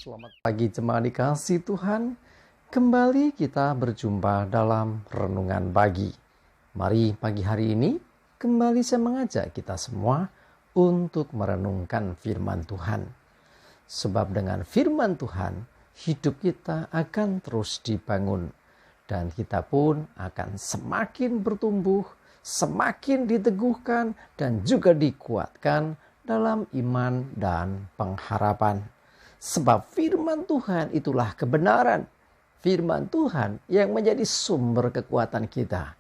Selamat pagi jemaat dikasih Tuhan. Kembali kita berjumpa dalam renungan pagi. Mari pagi hari ini kembali saya mengajak kita semua untuk merenungkan firman Tuhan. Sebab dengan firman Tuhan hidup kita akan terus dibangun. Dan kita pun akan semakin bertumbuh, semakin diteguhkan dan juga dikuatkan dalam iman dan pengharapan. Sebab firman Tuhan itulah kebenaran. Firman Tuhan yang menjadi sumber kekuatan kita.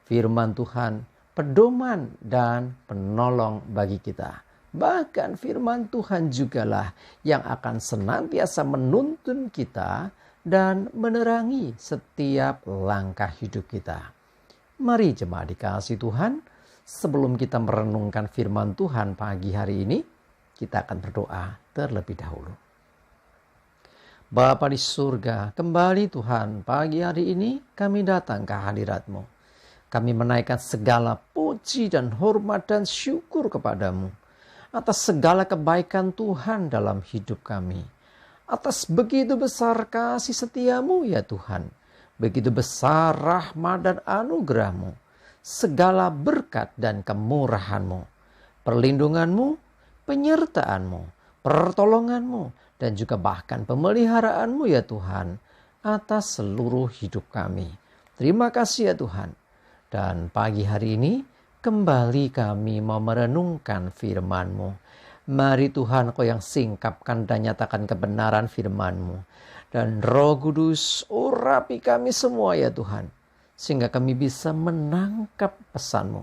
Firman Tuhan pedoman dan penolong bagi kita. Bahkan firman Tuhan jugalah yang akan senantiasa menuntun kita dan menerangi setiap langkah hidup kita. Mari jemaat dikasih Tuhan, sebelum kita merenungkan firman Tuhan pagi hari ini, kita akan berdoa terlebih dahulu. Bapa di surga, kembali Tuhan, pagi hari ini kami datang ke hadirat-Mu. Kami menaikkan segala puji dan hormat dan syukur kepadamu atas segala kebaikan Tuhan dalam hidup kami. Atas begitu besar kasih setiamu ya Tuhan. Begitu besar rahmat dan anugerah-Mu. Segala berkat dan kemurahan-Mu. Perlindungan-Mu, penyertaan-Mu, pertolongan-Mu, dan juga bahkan pemeliharaanmu ya Tuhan atas seluruh hidup kami. Terima kasih ya Tuhan. Dan pagi hari ini kembali kami mau merenungkan firman-Mu. Mari Tuhan Kau yang singkapkan dan nyatakan kebenaran firman-Mu. Dan Roh Kudus urapi kami semua ya Tuhan. Sehingga kami bisa menangkap pesan-Mu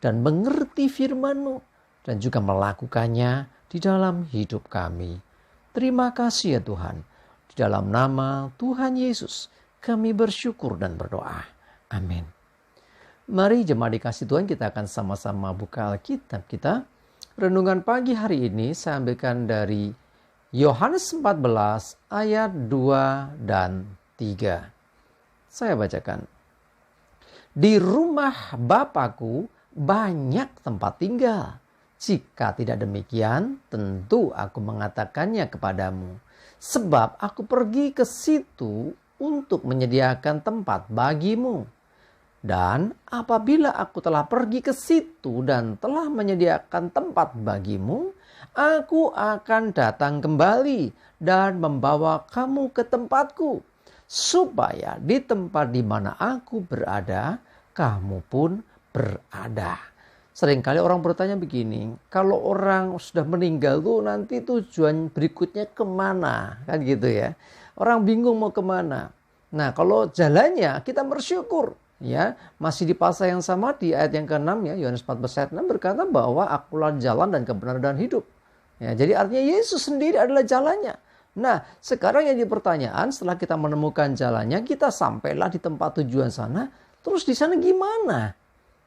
dan mengerti firman-Mu dan juga melakukannya di dalam hidup kami. Terima kasih ya Tuhan. Di dalam nama Tuhan Yesus kami bersyukur dan berdoa. Amin. Mari jemaat dikasih Tuhan, kita akan sama-sama buka Alkitab kita. Renungan pagi hari ini saya ambilkan dari Yohanes 14 ayat 2 dan 3. Saya bacakan. Di rumah Bapakku banyak tempat tinggal. Jika tidak demikian, tentu aku mengatakannya kepadamu. Sebab aku pergi ke situ untuk menyediakan tempat bagimu. Dan apabila aku telah pergi ke situ dan telah menyediakan tempat bagimu, aku akan datang kembali dan membawa kamu ke tempatku. Supaya di tempat di mana aku berada, kamu pun berada. Seringkali orang bertanya begini, kalau orang sudah meninggal tuh nanti tujuan berikutnya kemana? Kan gitu ya. Orang bingung mau kemana. Nah kalau jalannya kita bersyukur. Ya, masih di pasal yang sama di ayat yang ke-6 ya, Yohanes 14 ayat 6 berkata bahwa akulah jalan dan kebenaran dan hidup. Ya, jadi artinya Yesus sendiri adalah jalannya. Nah sekarang yang jadi pertanyaan, setelah kita menemukan jalannya, kita sampailah di tempat tujuan sana. Terus di sana gimana?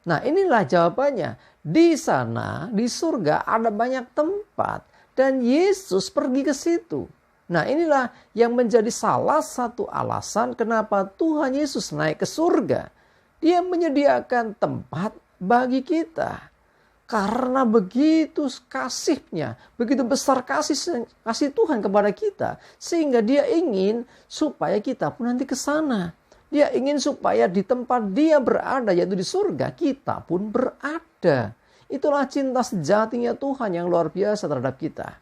Nah inilah jawabannya. Di sana, di surga ada banyak tempat. Dan Yesus pergi ke situ. Nah inilah yang menjadi salah satu alasan kenapa Tuhan Yesus naik ke surga. Dia menyediakan tempat bagi kita. Karena begitu kasihnya, begitu besar kasih Tuhan kepada kita. Sehingga dia ingin supaya kita pun nanti ke sana. Dia ingin supaya di tempat dia berada, yaitu di surga, kita pun berada. Itulah cinta sejatinya Tuhan yang luar biasa terhadap kita.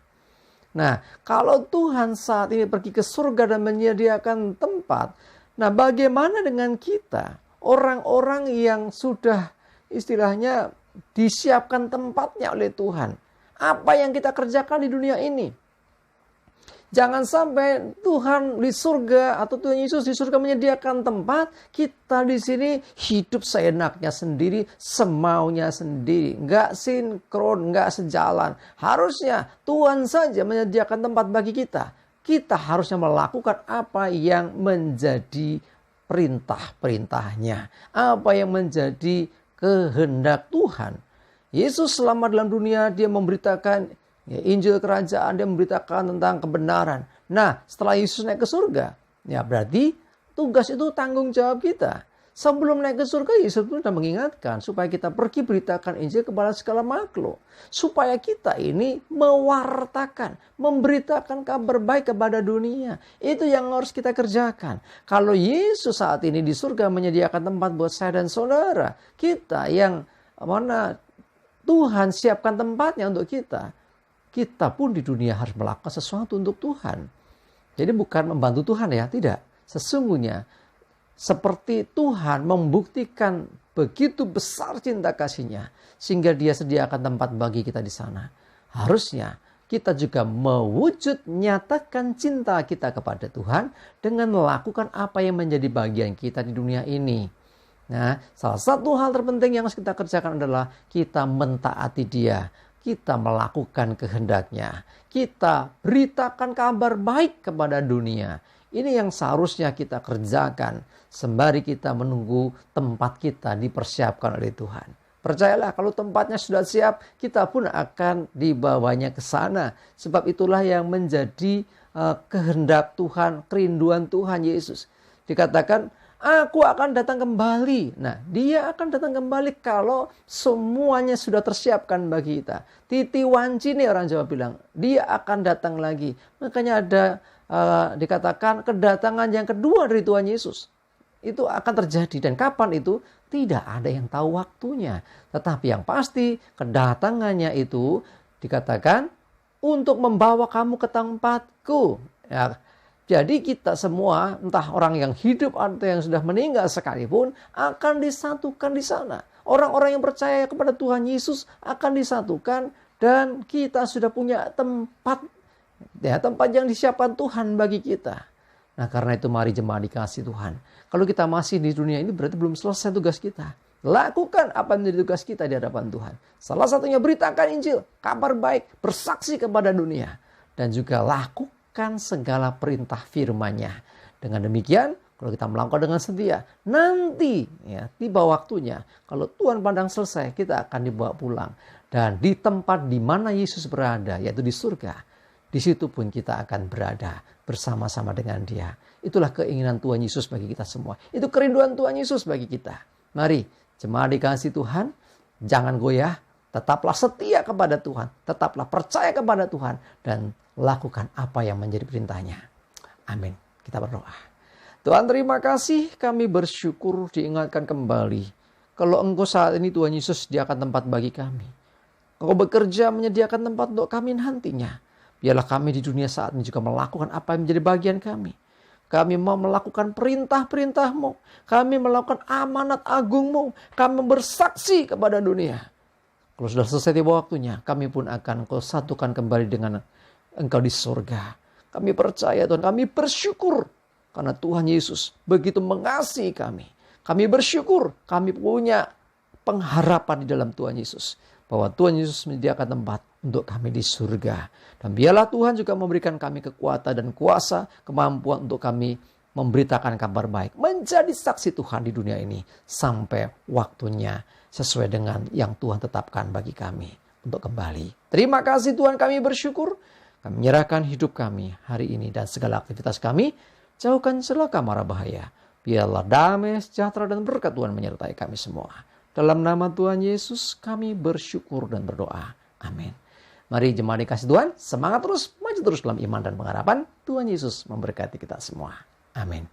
Nah, kalau Tuhan saat ini pergi ke surga dan menyediakan tempat, nah bagaimana dengan kita? Orang-orang yang sudah istilahnya disiapkan tempatnya oleh Tuhan. Apa yang kita kerjakan di dunia ini? Jangan sampai Tuhan di surga atau Tuhan Yesus di surga menyediakan tempat, kita di sini hidup seenaknya sendiri, semaunya sendiri, nggak sinkron, nggak sejalan. Harusnya Tuhan saja menyediakan tempat bagi kita. Kita harusnya melakukan apa yang menjadi perintah-perintahnya, apa yang menjadi kehendak Tuhan. Yesus selama dalam dunia dia memberitakan ya, Injil kerajaan, dia memberitakan tentang kebenaran. Nah setelah Yesus naik ke surga, ya berarti tugas itu tanggung jawab kita. Sebelum naik ke surga, Yesus pun sudah mengingatkan supaya kita pergi beritakan Injil kepada segala makhluk. Supaya kita ini mewartakan, memberitakan kabar baik kepada dunia. Itu yang harus kita kerjakan. Kalau Yesus saat ini di surga menyediakan tempat buat saya dan saudara, kita yang mana Tuhan siapkan tempatnya untuk kita, kita pun di dunia harus melakukan sesuatu untuk Tuhan. Jadi bukan membantu Tuhan ya, tidak. Sesungguhnya seperti Tuhan membuktikan begitu besar cinta kasih-Nya sehingga Dia sediakan tempat bagi kita di sana. Harusnya kita juga mewujud nyatakan cinta kita kepada Tuhan dengan melakukan apa yang menjadi bagian kita di dunia ini. Nah, salah satu hal terpenting yang harus kita kerjakan adalah kita mentaati Dia. Kita melakukan kehendak-Nya. Kita beritakan kabar baik kepada dunia. Ini yang seharusnya kita kerjakan sembari kita menunggu tempat kita dipersiapkan oleh Tuhan. Percayalah kalau tempatnya sudah siap, kita pun akan dibawanya ke sana. Sebab itulah yang menjadi kehendak Tuhan, kerinduan Tuhan Yesus. Dikatakan, aku akan datang kembali. Nah, Dia akan datang kembali kalau semuanya sudah tersiapkan bagi kita. Titi wanci nih orang Jawa bilang, Dia akan datang lagi. Makanya ada dikatakan kedatangan yang kedua dari Tuhan Yesus. Itu akan terjadi. Dan kapan itu? Tidak ada yang tahu waktunya. Tetapi yang pasti kedatangannya itu dikatakan untuk membawa kamu ke tempatku. Ya, jadi kita semua, entah orang yang hidup atau yang sudah meninggal sekalipun, akan disatukan di sana. Orang-orang yang percaya kepada Tuhan Yesus akan disatukan dan kita sudah punya tempat. Ya, tempat yang disiapkan Tuhan bagi kita. Nah, karena itu mari jemaat dikasih Tuhan. Kalau kita masih di dunia ini berarti belum selesai tugas kita. Lakukan apa yang menjadi tugas kita di hadapan Tuhan. Salah satunya beritakan Injil, kabar baik, bersaksi kepada dunia. Dan juga lakukan segala perintah firman-Nya. Dengan demikian, kalau kita melakukan dengan setia, nanti ya tiba waktunya. Kalau Tuhan pandang selesai, kita akan dibawa pulang. Dan di tempat di mana Yesus berada, yaitu di surga. Di situ pun kita akan berada bersama-sama dengan Dia. Itulah keinginan Tuhan Yesus bagi kita semua. Itu kerinduan Tuhan Yesus bagi kita. Mari, jemaat dikasih Tuhan, jangan goyah, tetaplah setia kepada Tuhan, tetaplah percaya kepada Tuhan, dan lakukan apa yang menjadi perintahnya. Amin. Kita berdoa. Tuhan, terima kasih, kami bersyukur diingatkan kembali. Kalau Engkau saat ini Tuhan Yesus sediakan tempat bagi kami. Engkau bekerja menyediakan tempat untuk kami nantinya. Biarlah kami di dunia saat ini juga melakukan apa yang menjadi bagian kami. Kami mau melakukan perintah-perintah-Mu. Kami melakukan amanat agung-Mu. Kami bersaksi kepada dunia. Kalau sudah selesai tiba waktunya, kami pun akan Engkau satukan kembali dengan Engkau di surga. Kami percaya Tuhan, kami bersyukur. Karena Tuhan Yesus begitu mengasihi kami. Kami bersyukur, kami punya pengharapan di dalam Tuhan Yesus. Bahwa Tuhan Yesus menyediakan tempat untuk kami di surga. Dan biarlah Tuhan juga memberikan kami kekuatan dan kuasa, kemampuan untuk kami memberitakan kabar baik. Menjadi saksi Tuhan di dunia ini. Sampai waktunya sesuai dengan yang Tuhan tetapkan bagi kami untuk kembali. Terima kasih Tuhan, kami bersyukur. Kami menyerahkan hidup kami hari ini dan segala aktivitas kami. Jauhkan celaka mara bahaya. Biarlah damai, sejahtera dan berkat Tuhan menyertai kami semua. Dalam nama Tuhan Yesus kami bersyukur dan berdoa. Amin. Mari jemaat dikasih Tuhan, semangat terus, maju terus dalam iman dan pengharapan. Tuhan Yesus memberkati kita semua. Amin.